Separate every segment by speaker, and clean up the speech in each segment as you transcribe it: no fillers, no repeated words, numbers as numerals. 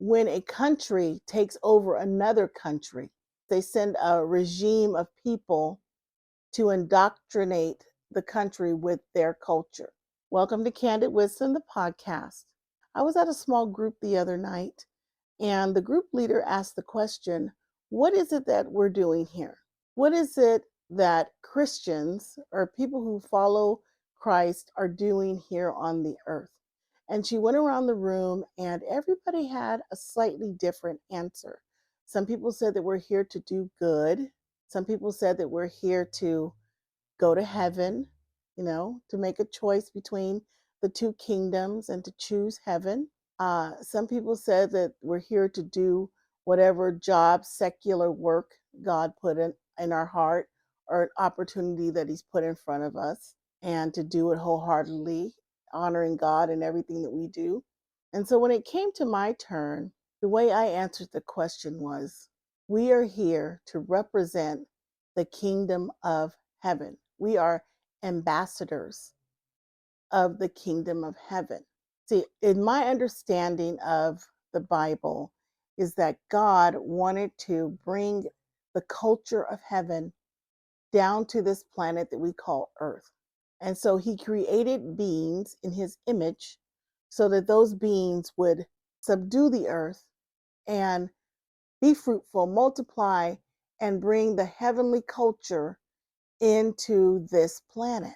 Speaker 1: when a country takes over another country, they send a regime of people to indoctrinate the country with their culture. Welcome to Candid Wisdom, the podcast. I was at a small group the other night, and the group leader asked the question, what is it that we're doing here? What is it that Christians or people who follow Christ are doing here on the earth? And she went around the room, and everybody had a slightly different answer. Some people said that we're here to do good. Some people said that we're here to go to heaven, to make a choice between the two kingdoms and to choose heaven. Some people said that we're here to do whatever job, secular work God put in our heart, or an opportunity that He's put in front of us, and to do it wholeheartedly, honoring God in everything that we do. And so when it came to my turn, the way I answered the question was, we are here to represent the kingdom of heaven. We are ambassadors of the kingdom of heaven. See, in my understanding of the Bible, is that God wanted to bring the culture of heaven down to this planet that we call Earth. And so He created beings in His image so that those beings would subdue the earth and be fruitful, multiply, and bring the heavenly culture into this planet.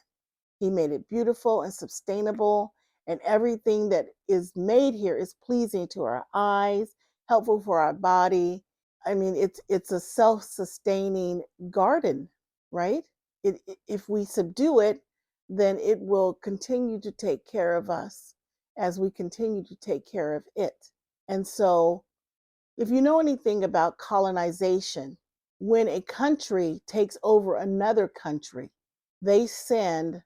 Speaker 1: He made it beautiful and sustainable, and everything that is made here is pleasing to our eyes, helpful for our body. I mean, it's a self-sustaining garden, right? If we subdue it, then it will continue to take care of us as we continue to take care of it. And so, if you know anything about colonization, when a country takes over another country, they send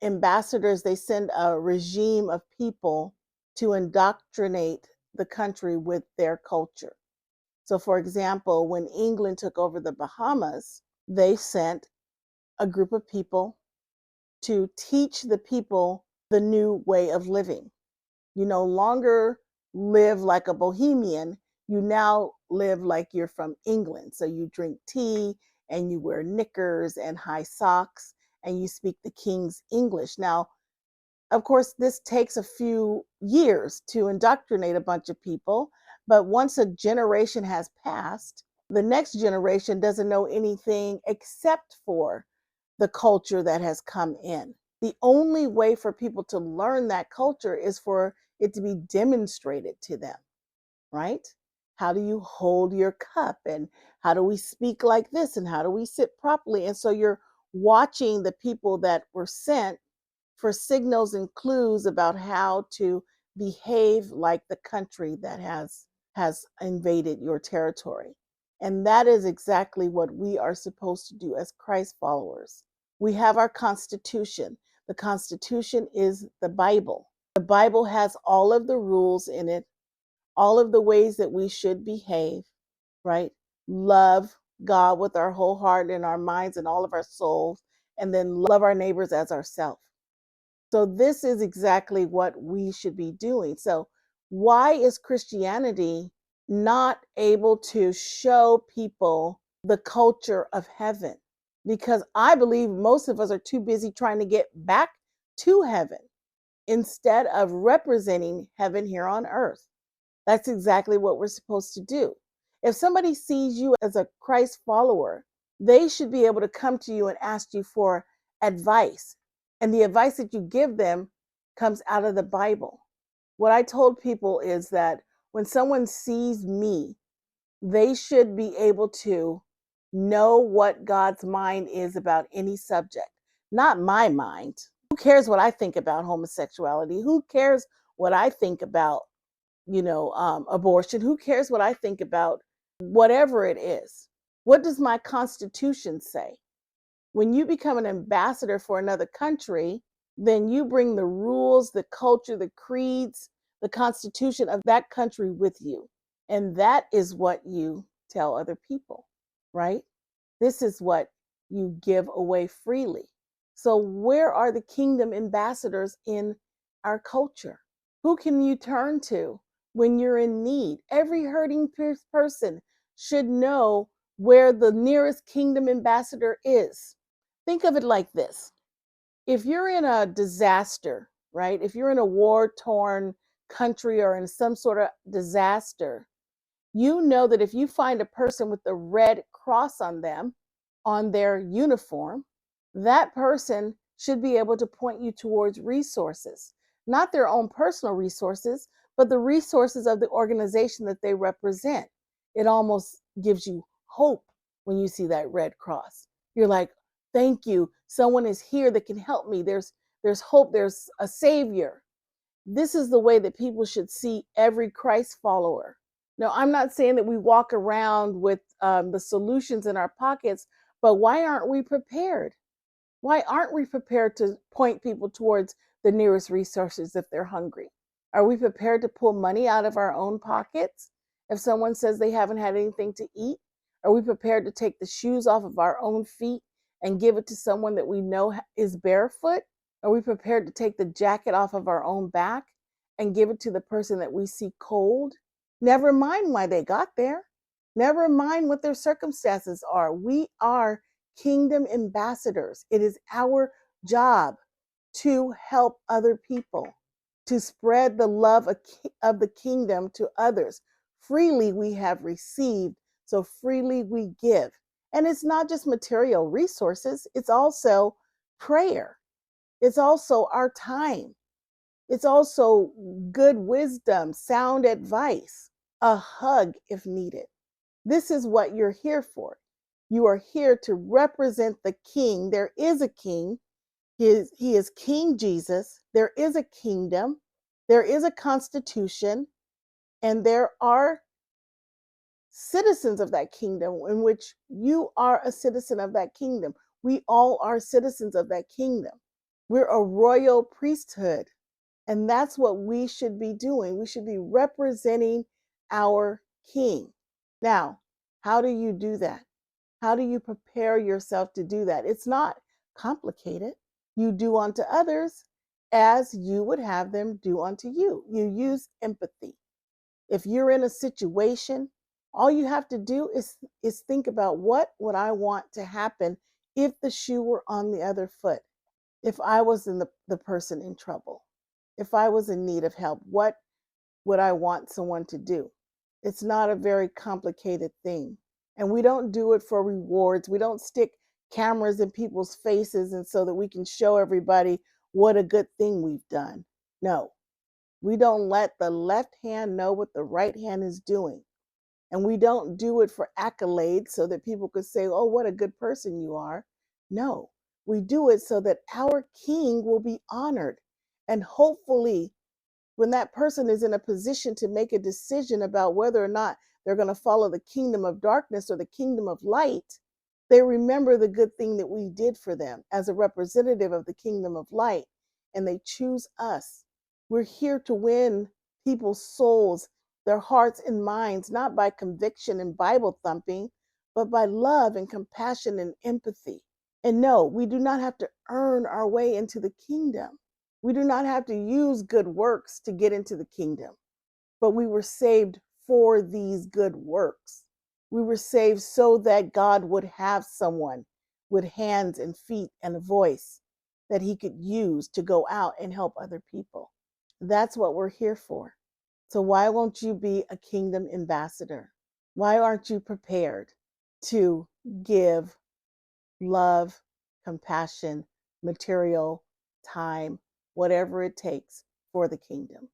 Speaker 1: ambassadors, they send a regime of people to indoctrinate the country with their culture. So, for example, when England took over the Bahamas, they sent a group of people to teach the people the new way of living. You no longer live like a bohemian. You now live like you're from England. So you drink tea and you wear knickers and high socks and you speak the King's English. Now, of course, this takes a few years to indoctrinate a bunch of people. But once a generation has passed, the next generation doesn't know anything except for the culture that has come in. The only way for people to learn that culture is for it to be demonstrated to them, right? How do you hold your cup? And how do we speak like this? And how do we sit properly? And so you're watching the people that were sent for signals and clues about how to behave like the country that has invaded your territory. And that is exactly what we are supposed to do as Christ followers. We have our Constitution. The Constitution is the Bible. The Bible has all of the rules in it, all of the ways that we should behave, right? Love God with our whole heart and our minds and all of our souls, and then love our neighbors as ourselves. So this is exactly what we should be doing. So why is Christianity not able to show people the culture of heaven? Because I believe most of us are too busy trying to get back to heaven instead of representing heaven here on earth. That's exactly what we're supposed to do. If somebody sees you as a Christ follower, they should be able to come to you and ask you for advice. And the advice that you give them comes out of the Bible. What I told people is that when someone sees me, they should be able to know what God's mind is about any subject, not my mind. Who cares what I think about homosexuality? Who cares what I think about, abortion? Who cares what I think about whatever it is? What does my Constitution say? When you become an ambassador for another country, then you bring the rules, the culture, the creeds, the Constitution of that country with you. And that is what you tell other people, right? This is what you give away freely. So, where are the kingdom ambassadors in our culture? Who can you turn to when you're in need. Every hurting person should know where the nearest kingdom ambassador is. Think of it like this. If you're in a disaster, right? If you're in a war-torn country or in some sort of disaster, you know that if you find a person with the red cross on them, on their uniform, that person should be able to point you towards resources, not their own personal resources, but the resources of the organization that they represent. It almost gives you hope when you see that red cross. You're like, thank you. Someone is here that can help me. There's hope. There's a savior. This is the way that people should see every Christ follower. Now, I'm not saying that we walk around with the solutions in our pockets, but why aren't we prepared? Why aren't we prepared to point people towards the nearest resources if they're hungry? Are we prepared to pull money out of our own pockets if someone says they haven't had anything to eat? Are we prepared to take the shoes off of our own feet and give it to someone that we know is barefoot? Are we prepared to take the jacket off of our own back and give it to the person that we see cold? Never mind why they got there. Never mind what their circumstances are. We are kingdom ambassadors. It is our job to help other people, to spread the love of the kingdom to others. Freely we have received, so freely we give. And it's not just material resources, it's also prayer. It's also our time. It's also good wisdom, sound advice, a hug if needed. This is what you're here for. You are here to represent the king. There is a king. He is King Jesus. There is a kingdom. There is a constitution. And there are citizens of that kingdom in which you are a citizen of that kingdom. We all are citizens of that kingdom. We're a royal priesthood. And that's what we should be doing. We should be representing our king. Now, how do you do that? How do you prepare yourself to do that? It's not complicated. You do unto others as you would have them do unto you. You use empathy. If you're in a situation, all you have to do is think about, what would I want to happen if the shoe were on the other foot? If I was the person in trouble, if I was in need of help, what would I want someone to do? It's not a very complicated thing. And we don't do it for rewards. We don't stick cameras in people's faces and so that we can show everybody what a good thing we've done. No, we don't let the left hand know what the right hand is doing. And we don't do it for accolades so that people could say, oh, what a good person you are. No, we do it so that our king will be honored. And hopefully, when that person is in a position to make a decision about whether or not they're going to follow the kingdom of darkness or the kingdom of light, they remember the good thing that we did for them as a representative of the kingdom of light, and they choose us. We're here to win people's souls, their hearts and minds, not by conviction and Bible thumping, but by love and compassion and empathy. And no, we do not have to earn our way into the kingdom. We do not have to use good works to get into the kingdom, but we were saved for these good works. We were saved so that God would have someone with hands and feet and a voice that he could use to go out and help other people. That's what we're here for. So why won't you be a kingdom ambassador? Why aren't you prepared to give love, compassion, material, time, whatever it takes for the kingdom?